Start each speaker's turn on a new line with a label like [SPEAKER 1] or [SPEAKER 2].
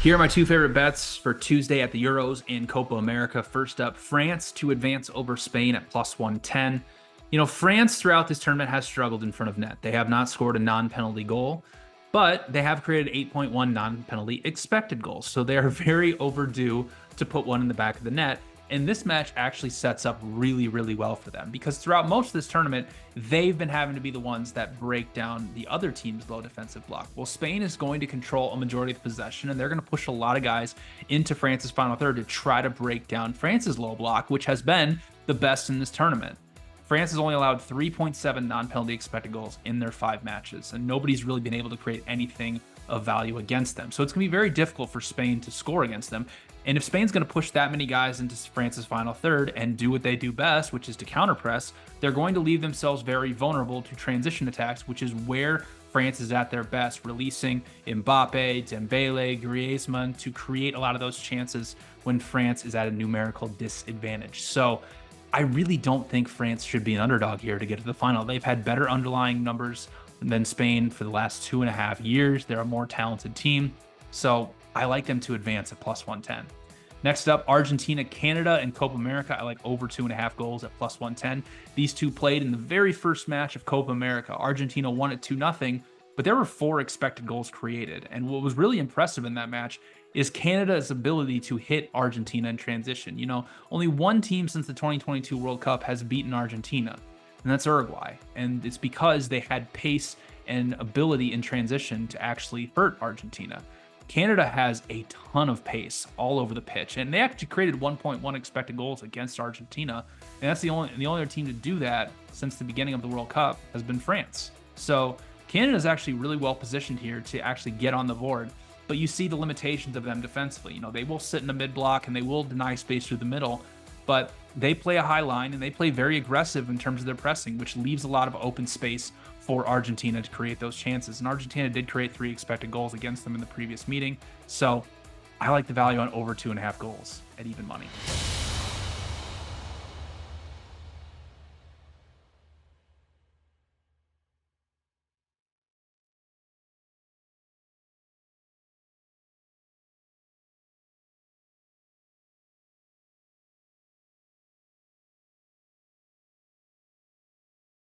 [SPEAKER 1] Here are my two favorite bets for Tuesday at the Euros in Copa America. First up, France to advance over Spain at plus 110. France throughout this tournament has struggled in front of net. They have not scored a non-penalty goal, but they have created 8.1 non-penalty expected goals. So they are very overdue to put one in the back of the net. And this match actually sets up really, really well for them because throughout most of this tournament, they've been having to be the ones that break down the other team's low defensive block. Well, Spain is going to control a majority of the possession, and they're going to push a lot of guys into France's final third to try to break down France's low block, which has been the best in this tournament. France has only allowed 3.7 non-penalty expected goals in their 5 matches, and nobody's really been able to create anything of value against them. So it's going to be very difficult for Spain to score against them. And if Spain's going to push that many guys into France's final third and do what they do best, which is to counterpress, they're going to leave themselves very vulnerable to transition attacks, which is where France is at their best, releasing Mbappe, Dembele, Griezmann to create a lot of those chances when France is at a numerical disadvantage. So I really don't think France should be an underdog here to get to the final. They've had better underlying numbers than Spain for the last 2.5 years. They're a more talented team. So I like them to advance at plus 110. Next up, Argentina, Canada, and Copa America. I like over 2.5 goals at plus 110. These two played in the very first match of Copa America. Argentina won it 2-0, but there were 4 expected goals created. And what was really impressive in that match is Canada's ability to hit Argentina in transition. Only one team since the 2022 World Cup has beaten Argentina, and that's Uruguay. And it's because they had pace and ability in transition to actually hurt Argentina. Canada has a ton of pace all over the pitch, and they actually created 1.1 expected goals against Argentina, and that's the only other team to do that since the beginning of the World Cup has been France. So Canada is actually really well positioned here to actually get on the board, but you see the limitations of them defensively. They will sit in the mid block and they will deny space through the middle, but they play a high line and they play very aggressive in terms of their pressing, which leaves a lot of open space for Argentina to create those chances. And Argentina did create 3 expected goals against them in the previous meeting. So I like the value on over 2.5 goals at even money.